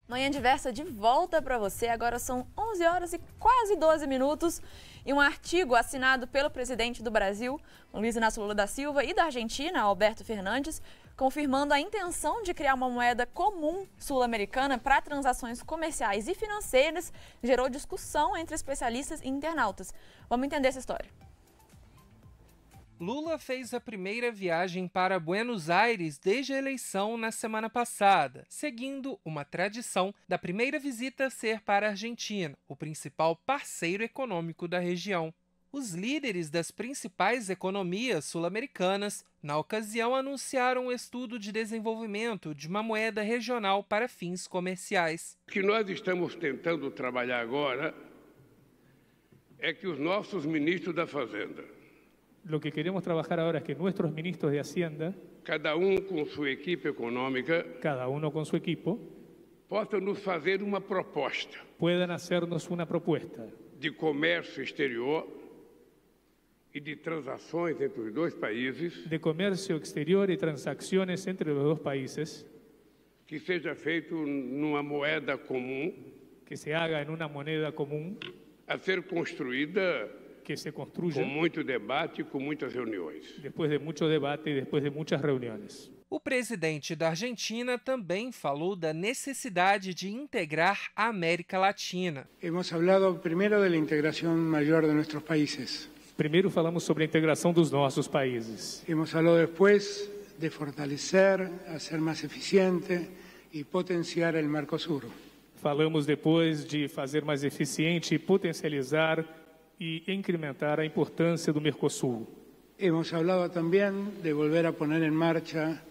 Manhã Diversa de volta para você, agora são 11 horas e quase 12 minutos e um artigo assinado pelo presidente do Brasil, Luiz Inácio Lula da Silva, e da Argentina, Alberto Fernandes, confirmando a intenção de criar uma moeda comum sul-americana para transações comerciais e financeiras, gerou discussão entre especialistas e internautas. Vamos entender essa história. Lula fez a primeira viagem para Buenos Aires desde a eleição na semana passada, seguindo uma tradição da primeira visita ser para a Argentina, o principal parceiro econômico da região. Os líderes das principais economias sul-americanas, na ocasião, anunciaram um estudo de desenvolvimento de uma moeda regional para fins comerciais. O que nós estamos tentando trabalhar agora é que os nossos ministros da Fazenda, lo que queremos trabajar ahora es que nuestros ministros de Hacienda, cada com sua equipe econômica, cada uno con su equipo, possam nos fazer uma proposta, puedan hacernos una propuesta de comércio exterior e de transações entre os dois países, de comercio exterior y transacciones entre los dos países, que seja feito numa moeda comum, que se haga en una moneda común, a ser construída que se construya com muito debate e com muitas reuniões. después de mucho debate y después de muchas reuniones. O presidente da Argentina também falou da necessidade de integrar a América Latina. Hemos hablado primero de la integración mayor de nuestros países. Primeiro falamos sobre a integração dos nossos países. Hemos hablado después de fortalecer, hacer más eficiente y potenciar el Mercosur. Falamos depois de fazer mais eficiente e potencializar e incrementar a importância do Mercosul. Hemos hablado también de volver a poner en marcha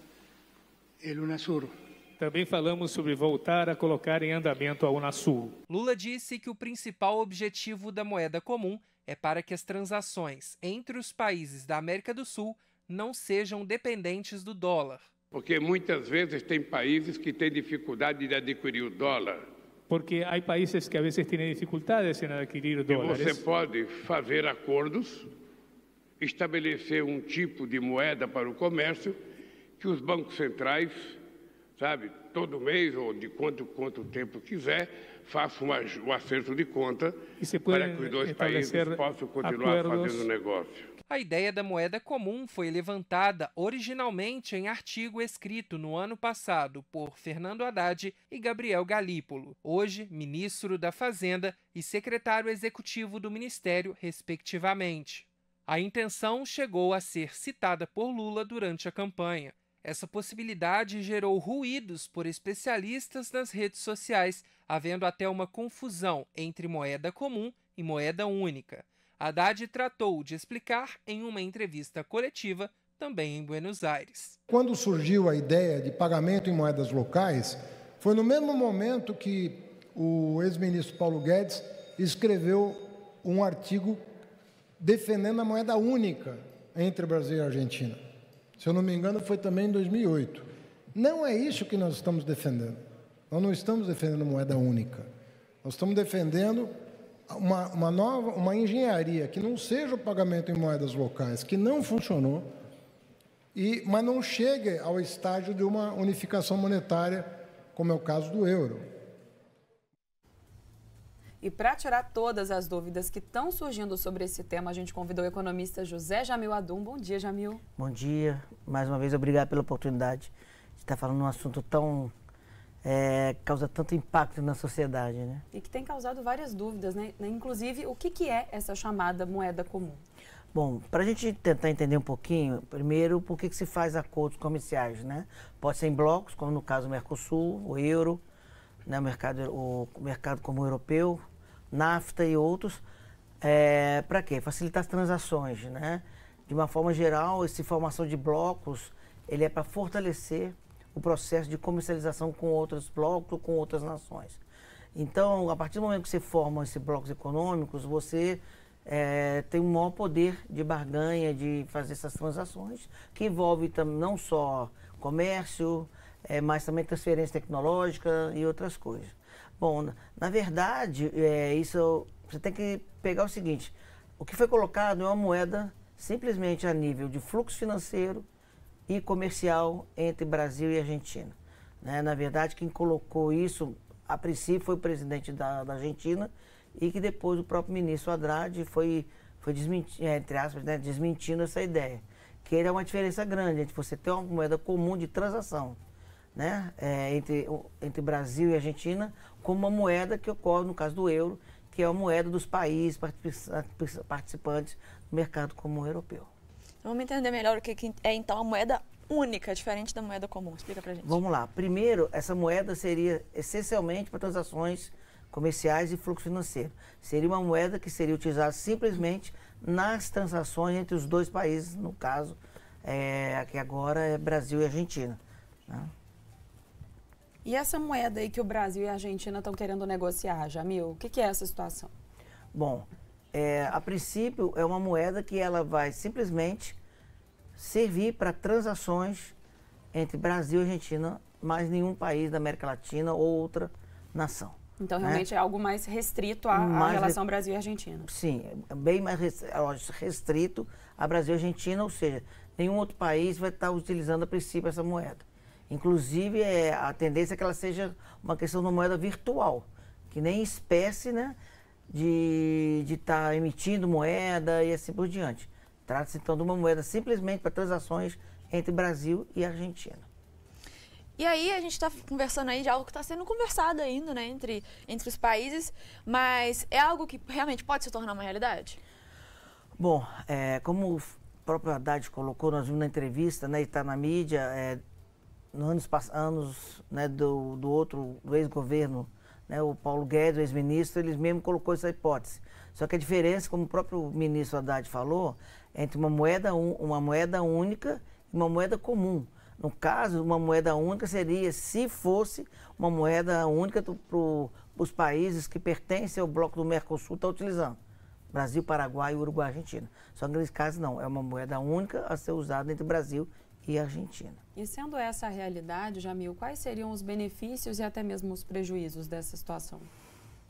el UNASUR. Também falamos sobre voltar a colocar em andamento a Unasul. Lula disse que o principal objetivo da moeda comum é para que as transações entre os países da América do Sul não sejam dependentes do dólar. Porque muitas vezes tem países que têm dificuldade de adquirir o dólar. Porque há países que a vezes têm dificuldades em adquirir dólares. Você pode fazer acordos, estabelecer um tipo de moeda para o comércio que os bancos centrais, sabe, todo mês ou de quanto tempo quiser, façam um acerto de conta para que os dois países possam continuar fazendo negócio. A ideia da moeda comum foi levantada originalmente em artigo escrito no ano passado por Fernando Haddad e Gabriel Galípolo, hoje ministro da Fazenda e secretário executivo do Ministério, respectivamente. A intenção chegou a ser citada por Lula durante a campanha. Essa possibilidade gerou ruídos por especialistas nas redes sociais, havendo até uma confusão entre moeda comum e moeda única. Haddad tratou de explicar em uma entrevista coletiva, também em Buenos Aires. Quando surgiu a ideia de pagamento em moedas locais, foi no mesmo momento que o ex-ministro Paulo Guedes escreveu um artigo defendendo a moeda única entre Brasil e Argentina. Se eu não me engano, foi também em 2008. Não é isso que nós estamos defendendo. Nós não estamos defendendo moeda única. Nós estamos defendendo uma engenharia que não seja o pagamento em moedas locais, que não funcionou, mas não chegue ao estágio de uma unificação monetária, como é o caso do euro. E para tirar todas as dúvidas que estão surgindo sobre esse tema, a gente convidou o economista José Jamil Adum. Bom dia, Jamil. Bom dia. Mais uma vez, obrigado pela oportunidade de estar falando de um assunto tão... causa tanto impacto na sociedade, né? E que tem causado várias dúvidas, né? Inclusive, o que é essa chamada moeda comum? Bom, para a gente tentar entender um pouquinho, primeiro, por que se faz acordos comerciais, né? Pode ser em blocos, como no caso do Mercosul, o euro, né? o mercado comum europeu, NAFTA e outros. Para quê? Facilitar as transações, né? De uma forma geral, essa formação de blocos, ele é para fortalecer o processo de comercialização com outros blocos ou com outras nações. Então, a partir do momento que você forma esses blocos econômicos, você tem um maior poder de barganha, de fazer essas transações, que envolve não só comércio, mas também transferência tecnológica e outras coisas. Bom, na verdade, isso você tem que pegar o seguinte, o que foi colocado é uma moeda simplesmente a nível de fluxo financeiro e comercial entre Brasil e Argentina. Né? Na verdade, quem colocou isso a princípio foi o presidente da Argentina e que depois o próprio ministro Haddad foi desmentindo, entre aspas, né, desmentindo essa ideia. Que é uma diferença grande entre você ter uma moeda comum de transação, né, entre Brasil e Argentina, como uma moeda que ocorre no caso do euro, que é a moeda dos países participantes do mercado comum europeu. Vamos entender melhor o que é então a moeda única, diferente da moeda comum. Explica pra gente. Vamos lá. Primeiro, essa moeda seria essencialmente para transações comerciais e fluxo financeiro. Seria uma moeda que seria utilizada simplesmente nas transações entre os dois países, no caso, que agora é Brasil e Argentina, né? E essa moeda aí que o Brasil e a Argentina estão querendo negociar, Jamil, o que é essa situação? Bom, a princípio é uma moeda que ela vai simplesmente servir para transações entre Brasil e Argentina, mais nenhum país da América Latina ou outra nação. Então, realmente é algo mais restrito à relação Brasil e Argentina. Sim, é bem mais restrito a Brasil e Argentina, ou seja, nenhum outro país vai estar utilizando a princípio essa moeda. Inclusive, a tendência é que ela seja uma questão de uma moeda virtual, que nem espécie, né, de estar emitindo moeda e assim por diante. Trata-se então de uma moeda simplesmente para transações entre Brasil e Argentina. E aí a gente está conversando aí de algo que está sendo conversado ainda, né, entre os países, mas é algo que realmente pode se tornar uma realidade? Bom, como o próprio Haddad colocou, nós vimos na entrevista, né, e está na mídia, nos anos né, do ex-governo, né, o Paulo Guedes, o ex-ministro, eles mesmo colocou essa hipótese. Só que a diferença, como o próprio ministro Haddad falou, é entre uma moeda única e uma moeda comum. No caso, uma moeda única seria se fosse uma moeda única para os países que pertencem ao bloco do Mercosul estão utilizando. Brasil, Paraguai, Uruguai, Argentina. Só que nesse caso não, é uma moeda única a ser usada entre Brasil e Argentina. E sendo essa a realidade, Jamil, quais seriam os benefícios e até mesmo os prejuízos dessa situação?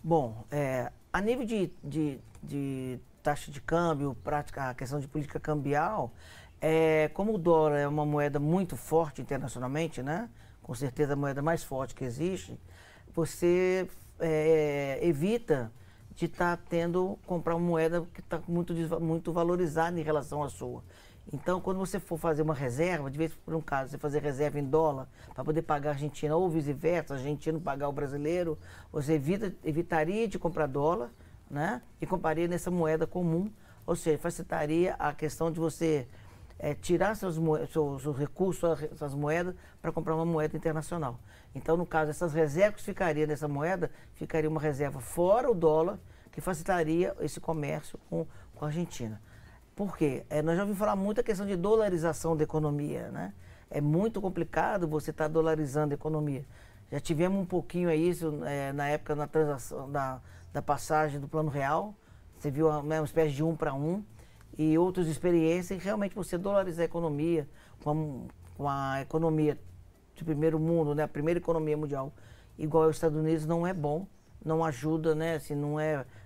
Bom, a nível de taxa de câmbio, a questão de política cambial, como o dólar é uma moeda muito forte internacionalmente, né? Com certeza a moeda mais forte que existe, você evita de estar comprar uma moeda que está muito valorizada em relação à sua. Então, quando você for fazer uma reserva, de vez por um caso, você fazer reserva em dólar para poder pagar a Argentina ou vice-versa, argentino pagar o brasileiro, você evitaria de comprar dólar, né? E compraria nessa moeda comum, ou seja, facilitaria a questão de você tirar seus recursos, suas moedas, para comprar uma moeda internacional. Então, no caso, essas reservas que ficariam nessa moeda, ficaria uma reserva fora o dólar, que facilitaria esse comércio com a Argentina. Por quê? Nós já ouvimos falar muito a questão de dolarização da economia, né? É muito complicado você estar dolarizando a economia. Já tivemos um pouquinho isso na época da transação da passagem do Plano Real. Você viu uma espécie de 1 para 1 e outras experiências. E realmente você dolarizar a economia com a economia de primeiro mundo, né? A primeira economia mundial, igual aos Estados Unidos, não é bom, não ajuda, né? Assim,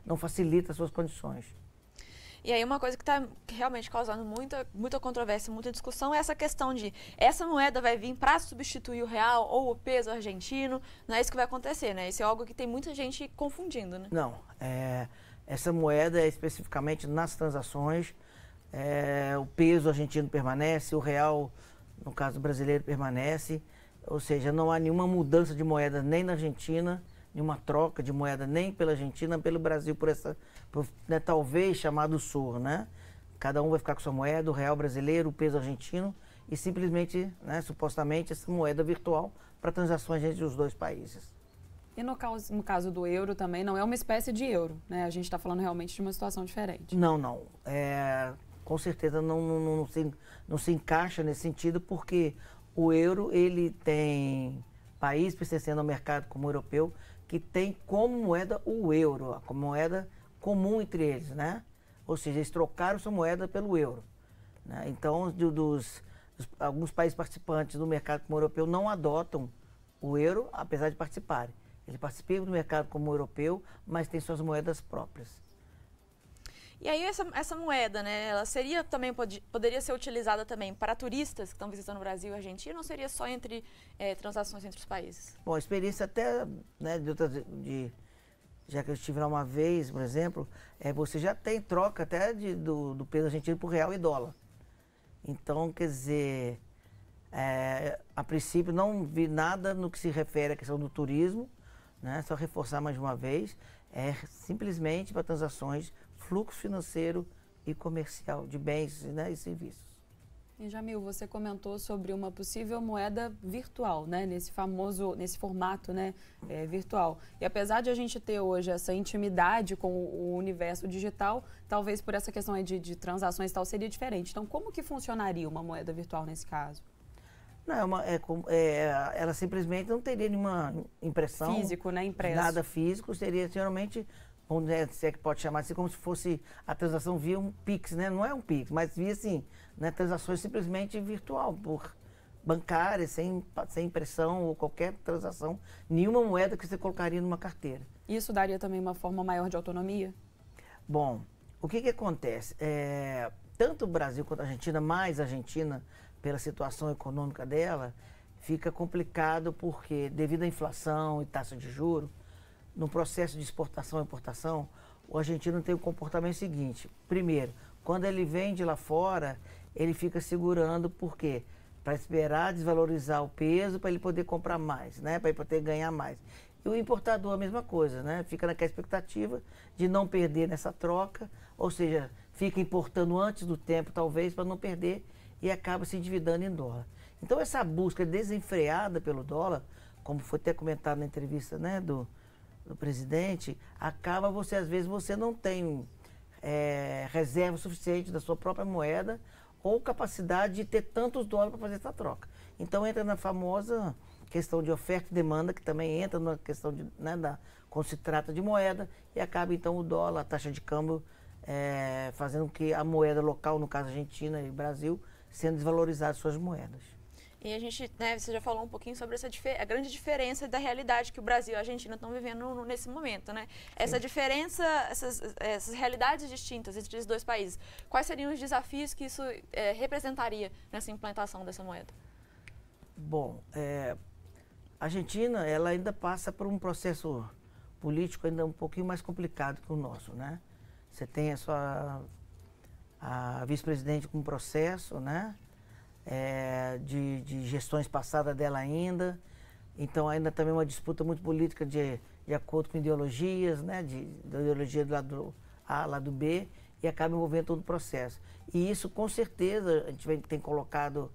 não facilita as suas condições. E aí uma coisa que está realmente causando muita controvérsia, muita discussão é essa questão de essa moeda vai vir para substituir o real ou o peso argentino. Não é isso que vai acontecer, né? Isso é algo que tem muita gente confundindo, né? Não, essa moeda especificamente nas transações, o peso argentino permanece, o real, no caso brasileiro, permanece. Ou seja, não há nenhuma mudança de moeda nem na Argentina, nenhuma troca de moeda nem pela Argentina, nem pelo Brasil, né, talvez chamado SUR, né? Cada um vai ficar com sua moeda, o real brasileiro, o peso argentino e simplesmente, né, supostamente, essa moeda virtual para transações entre os dois países. E no caso do euro também, não é uma espécie de euro, né? A gente está falando realmente de uma situação diferente. Não. Com certeza não se encaixa nesse sentido, porque o euro, ele tem países pertencendo ao mercado como o europeu, que tem como moeda o euro, como moeda comum entre eles, né? Ou seja, eles trocaram sua moeda pelo euro, né? Então, alguns países participantes do mercado como o europeu não adotam o euro, apesar de participarem. Eles participam do mercado como o europeu, mas têm suas moedas próprias. E aí essa moeda, né, ela seria também, poderia ser utilizada também para turistas que estão visitando o Brasil e a Argentina, ou seria só entre transações entre os países? Bom, a experiência até, né, já que eu estive lá uma vez, por exemplo, você já tem troca até do peso argentino por real e dólar. Então, quer dizer, a princípio não vi nada no que se refere à questão do turismo, né, só reforçar mais uma vez, simplesmente para transações, fluxo financeiro e comercial de bens, né, e serviços. E Jamil, você comentou sobre uma possível moeda virtual, né, nesse formato, né, virtual. E apesar de a gente ter hoje essa intimidade com o universo digital, talvez por essa questão aí de transações e tal seria diferente. Então, como que funcionaria uma moeda virtual nesse caso? Não, ela simplesmente não teria nenhuma impressão. Físico, né? Impresso. Nada físico, seria geralmente, se é que pode chamar assim, como se fosse a transação via um Pix, né? Não é um Pix, mas via assim, né? Transações simplesmente virtual, por bancária, sem impressão ou qualquer transação, nenhuma moeda que você colocaria numa carteira. Isso daria também uma forma maior de autonomia? Bom, o que acontece? Tanto o Brasil quanto a Argentina, mais a Argentina, pela situação econômica dela, fica complicado porque, devido à inflação e taxa de juros, no processo de exportação e importação, o argentino tem o comportamento seguinte. Primeiro, quando ele vende lá fora, ele fica segurando, por quê? Para esperar desvalorizar o peso, para ele poder comprar mais, né? Para ele poder ganhar mais. E o importador a mesma coisa, né? Fica naquela expectativa de não perder nessa troca, ou seja, fica importando antes do tempo, talvez, para não perder, e acaba se endividando em dólar. Então, essa busca desenfreada pelo dólar, como foi até comentado na entrevista, né, do presidente, acaba às vezes, você não tem reserva suficiente da sua própria moeda ou capacidade de ter tantos dólares para fazer essa troca. Então, entra na famosa questão de oferta e demanda, que também entra na questão quando se trata de moeda, e acaba, então, o dólar, a taxa de câmbio, fazendo com que a moeda local, no caso Argentina e Brasil, sendo desvalorizadas suas moedas. E a gente, né, você já falou um pouquinho sobre a grande diferença da realidade que o Brasil e a Argentina estão vivendo nesse momento, né? Essa diferença, essas realidades distintas entre os dois países, quais seriam os desafios que isso representaria nessa implantação dessa moeda? Bom, a Argentina, ela ainda passa por um processo político ainda um pouquinho mais complicado que o nosso, né? Você tem a vice-presidente com processo, né? De gestões passadas dela ainda. Então, ainda também uma disputa muito política de acordo com ideologias, né? Da ideologia do lado A, lado B, e acaba envolvendo todo o processo. E isso, com certeza, a gente tem colocado,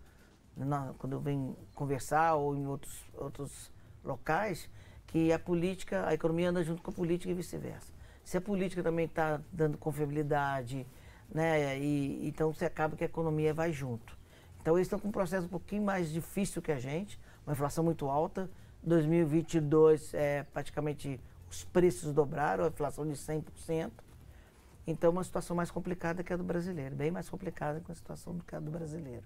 quando eu venho conversar ou em outros locais, que a política, a economia anda junto com a política e vice-versa. Se a política também está dando confiabilidade, né? Então, você acaba que a economia vai junto. Então, eles estão com um processo um pouquinho mais difícil que a gente, uma inflação muito alta. 2022, praticamente, os preços dobraram, a inflação de 100%. Então, uma situação mais complicada que a do brasileiro, bem mais complicada que a situação que a do brasileiro.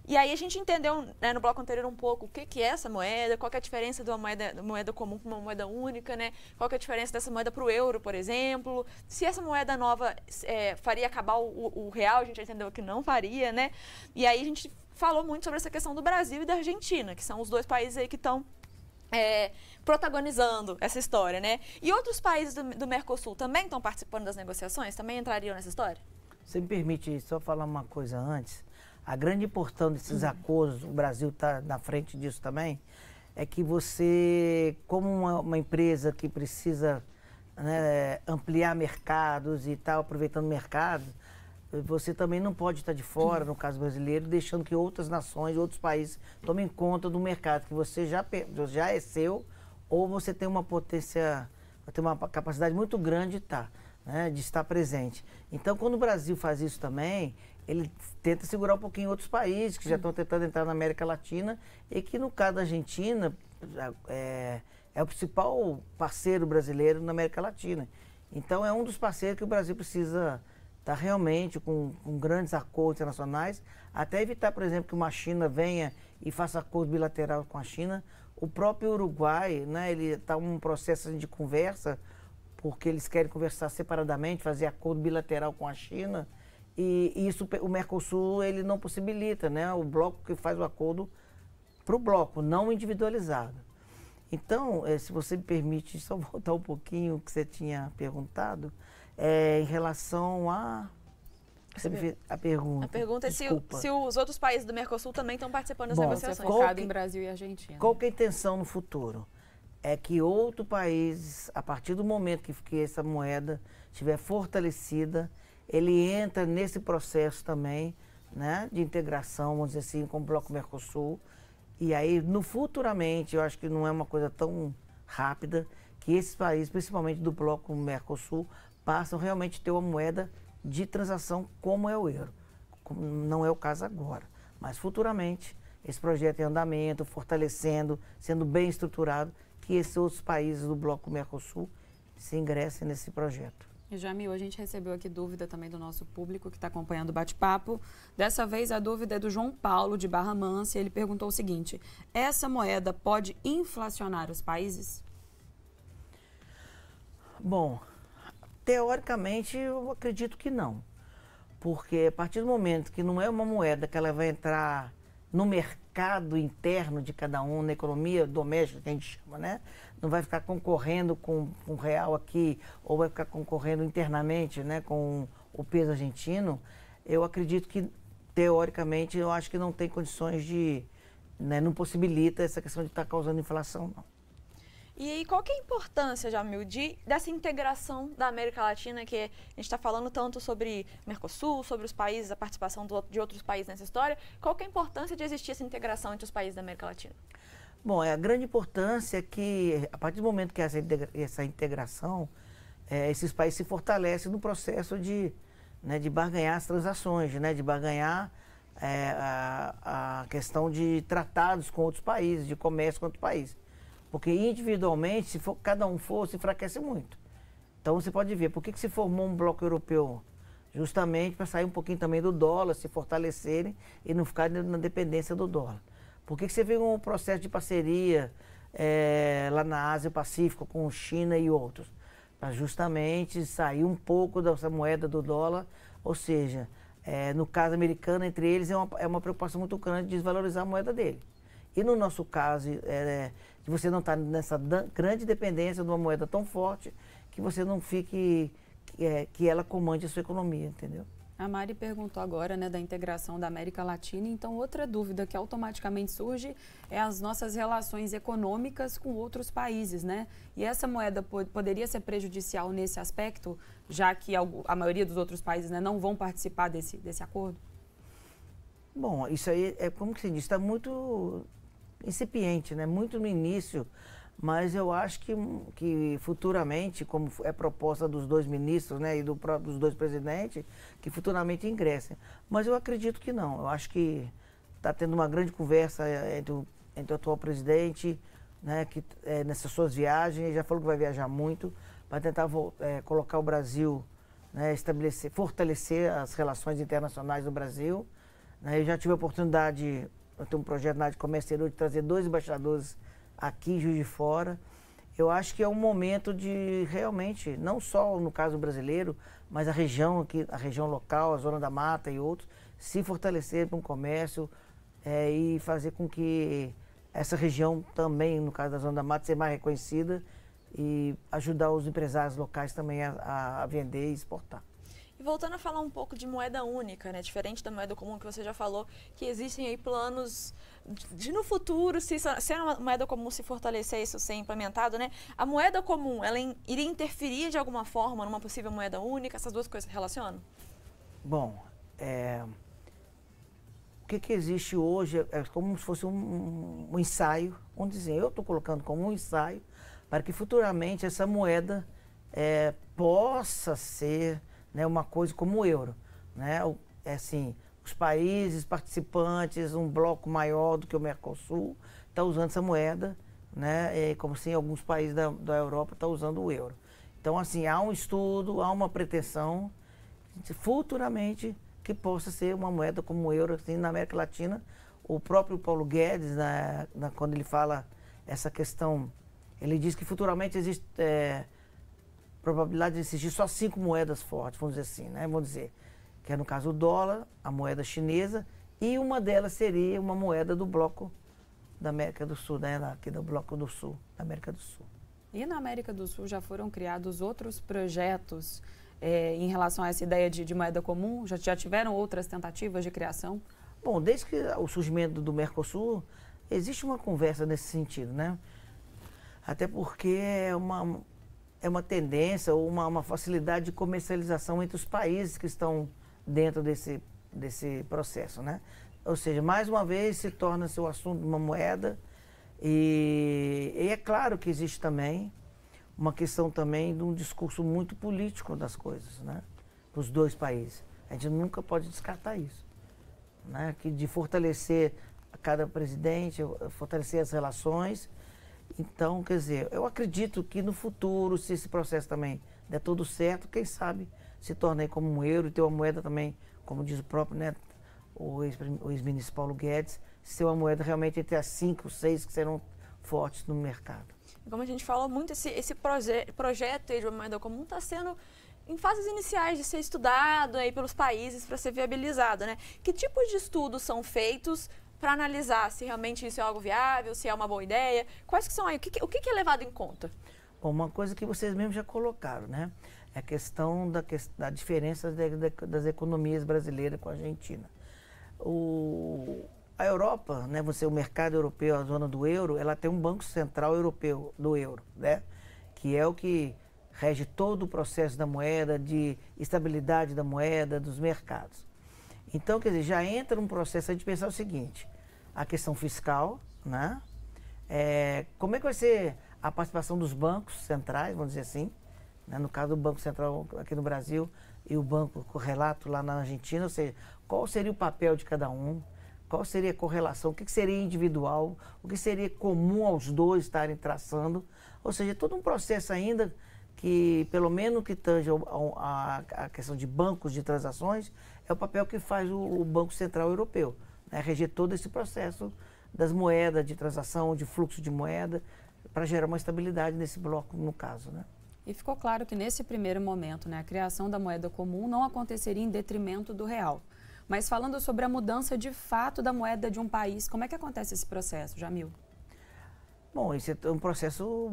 E aí a gente entendeu, né, no bloco anterior um pouco o que é essa moeda, qual que é a diferença de uma moeda comum para uma moeda única, né? Qual que é a diferença dessa moeda para o euro, por exemplo. Se essa moeda nova faria acabar o real, a gente já entendeu que não faria, né? E aí a gente falou muito sobre essa questão do Brasil e da Argentina, que são os dois países aí que estão protagonizando essa história, né? E outros países do Mercosul também estão participando das negociações? Também entrariam nessa história? Você me permite só falar uma coisa antes? A grande importância desses acordos, o Brasil está na frente disso também, é que você, como uma empresa que precisa, né, ampliar mercados e tal, aproveitando o mercado, você também não pode estar de fora, no caso brasileiro, deixando que outras nações, outros países tomem conta do mercado que você já é seu, ou você tem uma potência, tem uma capacidade muito grande de estar presente. Então, quando o Brasil faz isso também, ele tenta segurar um pouquinho outros países que já estão tentando entrar na América Latina e que, no caso da Argentina, é o principal parceiro brasileiro na América Latina. Então, é um dos parceiros que o Brasil precisa estar realmente com grandes acordos internacionais, até evitar, por exemplo, que uma China venha e faça acordo bilateral com a China. O próprio Uruguai, né, ele está em um processo de conversa porque eles querem conversar separadamente, fazer acordo bilateral com a China, e isso o Mercosul ele não possibilita, né? O bloco que faz o acordo para o bloco, não individualizado. Então, se você me permite só voltar um pouquinho o que você tinha perguntado, em relação a... Você me fez a pergunta. A pergunta é se os outros países do Mercosul também estão participando das negociações. Focado em Brasil e Argentina. Qual que é a intenção no futuro? É que outro país, a partir do momento que essa moeda estiver fortalecida, ele entra nesse processo também, né, de integração, vamos dizer assim, com o Bloco Mercosul. E aí, futuramente, eu acho que não é uma coisa tão rápida, que esses países, principalmente do Bloco Mercosul, passam realmente a ter uma moeda de transação como é o euro. Não é o caso agora, mas futuramente, esse projeto em andamento, fortalecendo, sendo bem estruturado, que esses outros países do Bloco Mercosul se ingressem nesse projeto. E Jamil, a gente recebeu aqui dúvida também do nosso público que está acompanhando o bate-papo. Dessa vez a dúvida é do João Paulo, de Barra Mansa. Ele perguntou o seguinte: essa moeda pode inflacionar os países? Bom, teoricamente eu acredito que não. Porque a partir do momento que não é uma moeda que ela vai entrar no mercado interno de cada um, na economia doméstica que a gente chama, né? Não vai ficar concorrendo com o real aqui, ou vai ficar concorrendo internamente, né, com o peso argentino. Eu acredito que, teoricamente, eu acho que não tem condições de, né, não possibilita essa questão de estar causando inflação, não. E aí, qual que é a importância, Jamil, dessa integração da América Latina, que a gente está falando tanto sobre Mercosul, sobre os países, a participação de outros países nessa história? Qual que é a importância de existir essa integração entre os países da América Latina? Bom, a grande importância é que, a partir do momento que essa integração, esses países se fortalecem no processo de barganhar as transações, né, de barganhar a questão de tratados com outros países, de comércio com outros países. Porque individualmente, se cada um for, se enfraquece muito. Então você pode ver, por que se formou um bloco europeu? Justamente para sair um pouquinho também do dólar, se fortalecerem e não ficar na dependência do dólar. Por que você vê um processo de parceria lá na Ásia Pacífico com China e outros? Para justamente sair um pouco dessa moeda do dólar, ou seja, no caso americano, entre eles é uma preocupação muito grande de desvalorizar a moeda dele. E no nosso caso, de você não estar nessa grande dependência de uma moeda tão forte que você não fique, que ela comande a sua economia, entendeu? A Mari perguntou agora, né, da integração da América Latina, então outra dúvida que automaticamente surge é as nossas relações econômicas com outros países, né? E essa moeda poderia ser prejudicial nesse aspecto, já que a maioria dos outros países, né, não vão participar desse acordo? Bom, isso aí como que se diz, está muito incipiente, né? Muito no início, mas eu acho que futuramente, como é proposta dos dois ministros, né, e dos dois presidentes, que futuramente ingressem. Mas eu acredito que não. Eu acho que está tendo uma grande conversa entre o atual presidente, né, que nessas suas viagens, ele já falou que vai viajar muito, para tentar colocar o Brasil, né, fortalecer as relações internacionais do Brasil. Eu já tive a oportunidade, eu tenho um projeto na área de comércio exterior, de trazer 2 embaixadores aqui em Juiz de Fora. Eu acho que é um momento de realmente, não só no caso brasileiro, mas a região aqui, a região local, a Zona da Mata e outros, se fortalecer para um comércio e fazer com que essa região também, no caso da Zona da Mata, seja mais reconhecida e ajudar os empresários locais também a vender e exportar. E voltando a falar um pouco de moeda única, né? Diferente da moeda comum que você já falou, que existem aí planos de no futuro, se a moeda comum se fortalecer, isso ser implementado, né? A moeda comum, ela iria interferir de alguma forma numa possível moeda única? Essas duas coisas se relacionam? Bom, o que existe hoje é como se fosse um ensaio, vamos dizer, eu estou colocando como um ensaio para que futuramente essa moeda possa ser, né, uma coisa como o euro, né? Assim, os países participantes, um bloco maior do que o Mercosul, está usando essa moeda, né? Como assim, alguns países da Europa estão usando o euro. Então, assim, há um estudo, há uma pretensão, futuramente, que possa ser uma moeda como o euro, assim, na América Latina. O próprio Paulo Guedes, quando ele fala essa questão, ele diz que futuramente existe probabilidade de existir só 5 moedas fortes, vamos dizer assim, né? Vamos dizer, que é no caso o dólar, a moeda chinesa, e uma delas seria uma moeda do bloco da América do Sul, né? Aqui do bloco do Sul, da América do Sul. E na América do Sul já foram criados outros projetos em relação a essa ideia de moeda comum? Já tiveram outras tentativas de criação? Bom, desde que o surgimento do Mercosul, existe uma conversa nesse sentido, né? Até porque é uma tendência ou uma facilidade de comercialização entre os países que estão dentro desse processo, né? Ou seja, mais uma vez se torna-se o assunto de uma moeda e é claro que existe também uma questão também de um discurso muito político das coisas, né? Para os dois países. A gente nunca pode descartar isso, né? Que de fortalecer a cada presidente, fortalecer as relações. Então, quer dizer, eu acredito que no futuro, se esse processo também der tudo certo, quem sabe se torne aí como um euro e ter uma moeda também, como diz o próprio, né, o ex-ministro Paulo Guedes, ser uma moeda realmente entre as 5, 6 que serão fortes no mercado. Como a gente falou muito, esse projeto aí de uma moeda comum está sendo em fases iniciais de ser estudado aí pelos países para ser viabilizado, né? Que tipos de estudos são feitos para analisar se realmente isso é algo viável, se é uma boa ideia? Quais que são aí? O que é levado em conta? Bom, uma coisa que vocês mesmos já colocaram, né? É a questão da diferença das economias brasileiras com a Argentina. A Europa, né, o mercado europeu, a zona do euro, ela tem um Banco Central Europeu do euro, né? Que é o que rege todo o processo da moeda, de estabilidade da moeda, dos mercados. Então, quer dizer, já entra num processo de pensar o seguinte, a questão fiscal, né? Como é que vai ser a participação dos bancos centrais, vamos dizer assim, né? No caso do Banco Central aqui no Brasil e o Banco Correlato lá na Argentina, ou seja, qual seria o papel de cada um, qual seria a correlação, o que seria individual, o que seria comum aos dois estarem traçando, ou seja, todo um processo ainda que, pelo menos que tange a questão de bancos de transações, é o papel que faz o Banco Central Europeu, né? Reger todo esse processo das moedas, de transação, de fluxo de moeda, para gerar uma estabilidade nesse bloco, no caso, né? E ficou claro que nesse primeiro momento, né, a criação da moeda comum não aconteceria em detrimento do real. Mas falando sobre a mudança de fato da moeda de um país, como é que acontece esse processo, Jamil? Bom, esse é um processo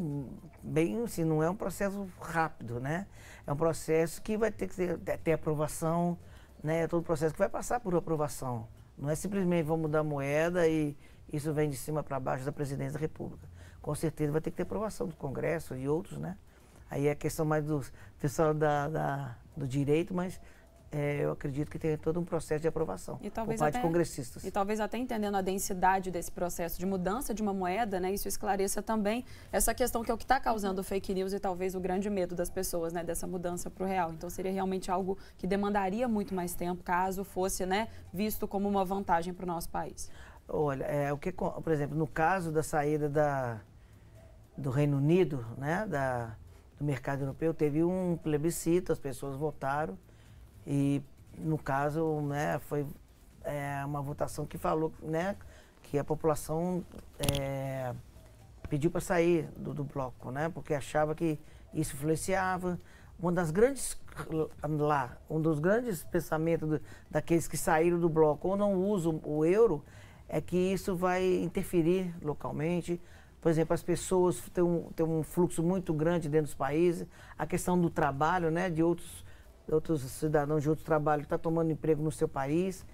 bem, assim, não é um processo rápido, né? É um processo que vai ter que ter aprovação, né? É todo um processo que vai passar por aprovação. Não é simplesmente vamos mudar a moeda e isso vem de cima para baixo da Presidência da República. Com certeza vai ter que ter aprovação do Congresso e outros, né? Aí é questão mais do pessoal do direito, mas eu acredito que tem todo um processo de aprovação por parte de congressistas. E talvez até entendendo a densidade desse processo de mudança de uma moeda, né, isso esclareça também essa questão que é o que está causando fake news e talvez o grande medo das pessoas, né, dessa mudança para o real. Então seria realmente algo que demandaria muito mais tempo caso fosse, né, visto como uma vantagem para o nosso país. Olha, por exemplo, no caso da saída do Reino Unido, né, do mercado europeu, teve um plebiscito, as pessoas votaram e, no caso, né, foi uma votação que falou, né, que a população pediu para sair do bloco, né, porque achava que isso influenciava. Um dos grandes pensamentos daqueles que saíram do bloco ou não usam o euro é que isso vai interferir localmente. Por exemplo, as pessoas têm um fluxo muito grande dentro dos países, a questão do trabalho, né, de outros cidadãos de outros trabalhos que estão tomando emprego no seu país.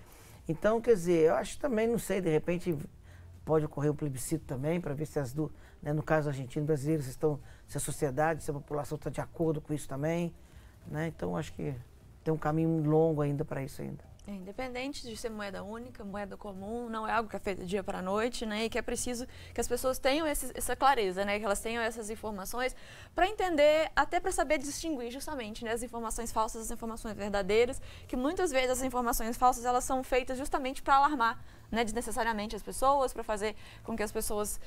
Então, quer dizer, eu acho também, não sei, de repente pode ocorrer um plebiscito também, para ver se né, no caso argentino e brasileiro, se a sociedade, se a população está de acordo com isso também, né? Então, acho que tem um caminho longo ainda para isso ainda. Independente de ser moeda única, moeda comum, não é algo que é feito do dia para a noite, né? E que é preciso que as pessoas tenham essa clareza, né? Que elas tenham essas informações para entender, até para saber distinguir justamente, né, as informações falsas das informações verdadeiras, que muitas vezes as informações falsas elas são feitas justamente para alarmar, né, desnecessariamente as pessoas, para fazer com que as pessoas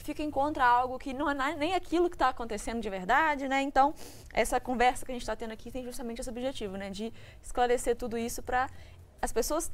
fiquem contra algo que não é nem aquilo que está acontecendo de verdade, né? Então, essa conversa que a gente está tendo aqui tem justamente esse objetivo, né, de esclarecer tudo isso para as pessoas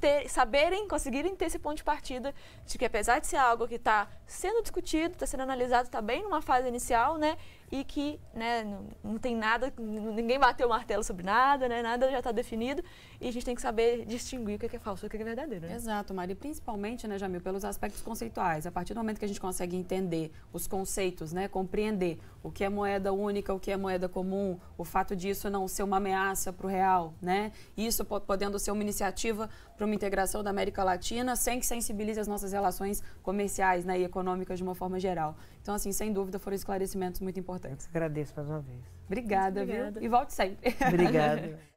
conseguirem ter esse ponto de partida de que, apesar de ser algo que está sendo discutido, está sendo analisado, está bem numa fase inicial, né, e que, né, não tem nada, ninguém bateu o martelo sobre nada, né, nada já está definido e a gente tem que saber distinguir o que é falso e o que é verdadeiro. Né? Exato, Mari, principalmente, né, Jamil, pelos aspectos conceituais. A partir do momento que a gente consegue entender os conceitos, né, compreender o que é moeda única, o que é moeda comum, o fato disso não ser uma ameaça para o real, né, isso podendo ser uma iniciativa para uma integração da América Latina sem que sensibilize as nossas relações comerciais, né, e econômicas de uma forma geral. Então, assim, sem dúvida, foram esclarecimentos muito importantes. Agradeço mais uma vez. Obrigada, viu? E volte sempre. Obrigada.